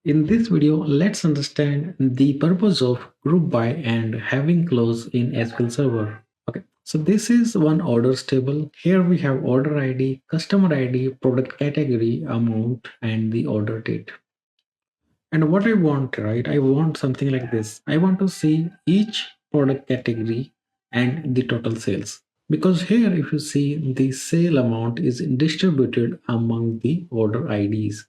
In this video, let's understand the purpose of group by and having clause in SQL Server. Okay, so this is one orders table. Here we have order ID, customer ID, product category, amount, and the order date. And what I want, right? I want something like this. I want to see each product category and the total sales. Because here, if you see, the sale amount is distributed among the order IDs.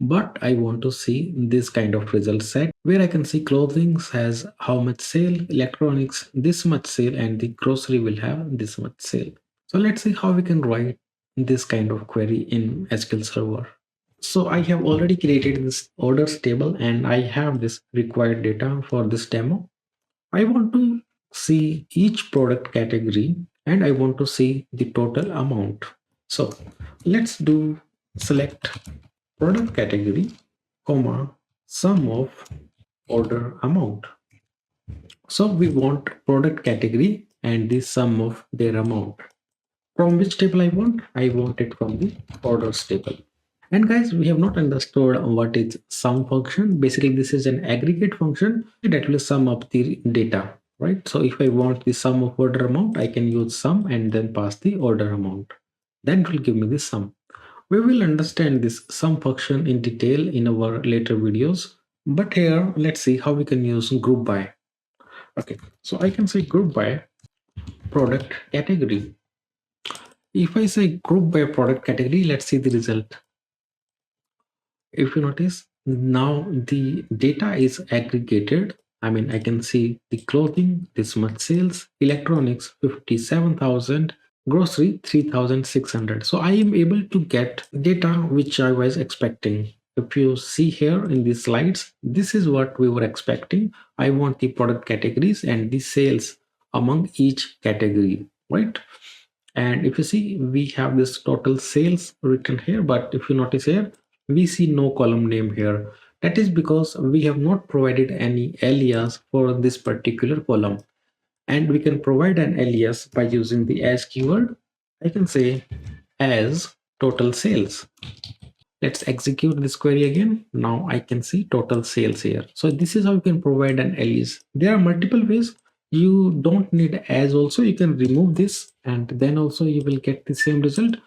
But I want to see this kind of result set where I can see clothing has how much sale, electronics this much sale, and the grocery will have this much sale. So let's see how we can write this kind of query in SQL Server. So I have already created this orders table and I have this required data for this demo. I want to see each product category and I want to see the total amount. So let's do select product category, comma, sum of order amount. So we want product category and the sum of their amount. From which table I want? I want it from the orders table. And guys, we have not understood what is sum function. Basically, this is an aggregate function that will sum up the data, right? So if I want the sum of order amount, I can use sum and then pass the order amount. That will give me the sum. We will understand this sum function in detail in our later videos. But here, let's see how we can use group by. Okay, so I can say group by product category. If I say group by product category, let's see the result. If you notice, now the data is aggregated. I mean, I can see the clothing, this much sales, electronics, 57,000, grocery, 3,600. So I am able to get data which I was expecting. If you see here in these slides, this is what we were expecting. I want the product categories and the sales among each category, right? And if you see, we have this total sales written here, but if you notice here, we see no column name here. That is because we have not provided any alias for this particular column. And we can provide an alias by using the as keyword. I can say as total sales. Let's execute this query again. Now I can see total sales here. So this is how you can provide an alias. There are multiple ways. You don't need as also. You can remove this and then also you will get the same result.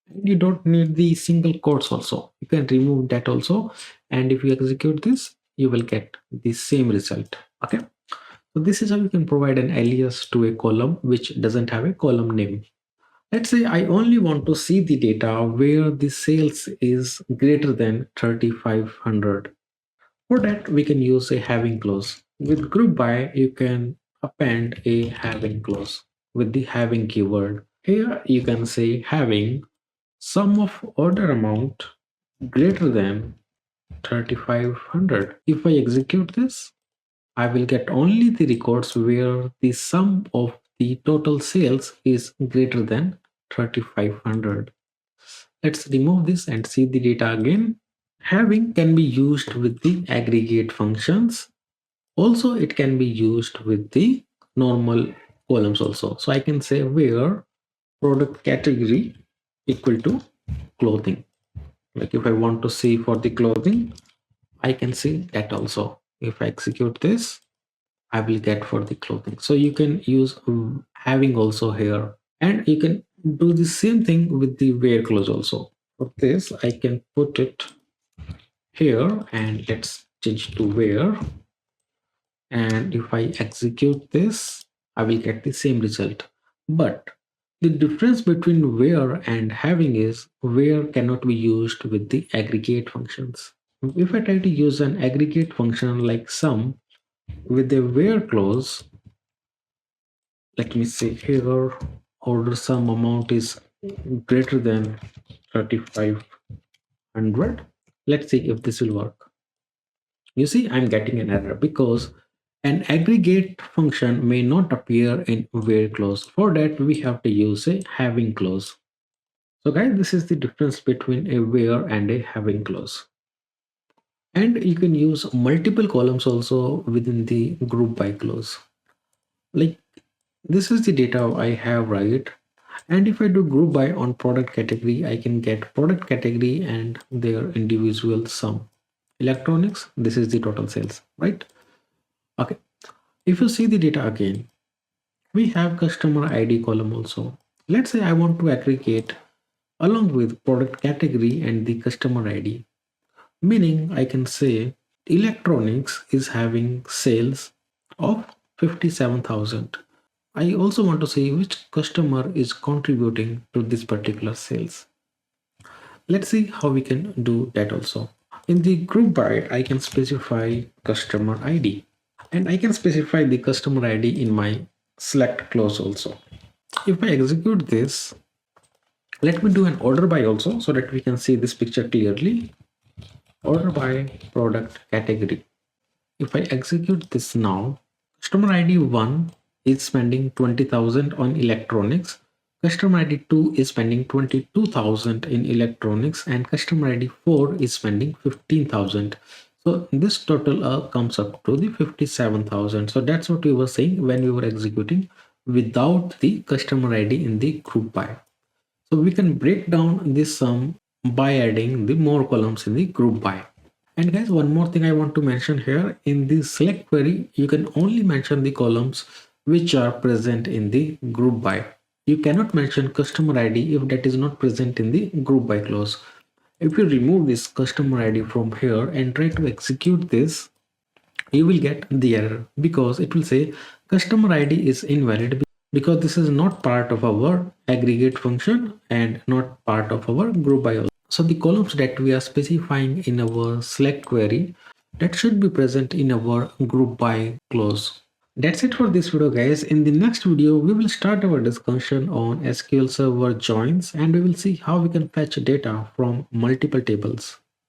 And you don't need the single quotes also. You can remove that also. And if you execute this, you will get the same result. Okay. So this is how you can provide an alias to a column which doesn't have a column name. Let's say I only want to see the data where the sales is greater than 3,500. For that, we can use a having clause. With group by, you can append a having clause with the having keyword. Here you can say having sum of order amount greater than 3,500. If I execute this, I will get only the records where the sum of the total sales is greater than 3,500. Let's remove this and see the data again. Having can be used with the aggregate functions. Also, it can be used with the normal columns also. So I can say where product category equal to clothing. Like if I want to see for the clothing, I can see that also. If I execute this, I will get for the clothing. So you can use having also here, and you can do the same thing with the where clause also. For this, I can put it here and let's change to where. And if I execute this, I will get the same result. But the difference between where and having is where cannot be used with the aggregate functions. If I try to use an aggregate function like sum with a where clause, let me say here order sum amount is greater than 3,500. Let's see if this will work. You see, I'm getting an error because an aggregate function may not appear in where clause. For that, we have to use a having clause. So guys, this is the difference between a where and a having clause. And you can use multiple columns also within the group by clause. Like this is the data I have, right? And if I do group by on product category, I can get product category and their individual sum. electronics, this is the total sales, right? Okay, if you see the data again, we have customer ID column also. Let's say I want to aggregate along with product category and the customer ID, meaning I can say electronics is having sales of 57,000. I also want to see which customer is contributing to this particular sales. Let's see how we can do that also. In the group by, I can specify customer ID, and I can specify the customer ID in my select clause also. If I execute this, let me do an order by also so that we can see this picture clearly. Order by product category. If I execute this now, customer ID 1 is spending 20,000 on electronics, customer ID 2 is spending 22,000 in electronics, and customer ID 4 is spending 15,000. So this total comes up to the 57,000. So that's what we were saying when we were executing without the customer ID in the group by. So we can break down this sum by adding the more columns in the group by. And guys, one more thing I want to mention here, in the select query, you can only mention the columns which are present in the group by. You cannot mention customer ID if that is not present in the group by clause. If you remove this customer ID from here and try to execute this, you will get the error because it will say customer ID is invalid because this is not part of our aggregate function and not part of our group by. So the columns that we are specifying in our select query, that should be present in our group by clause. That's it for this video, guys. In the next video, we will start our discussion on SQL Server joins and we will see how we can fetch data from multiple tables.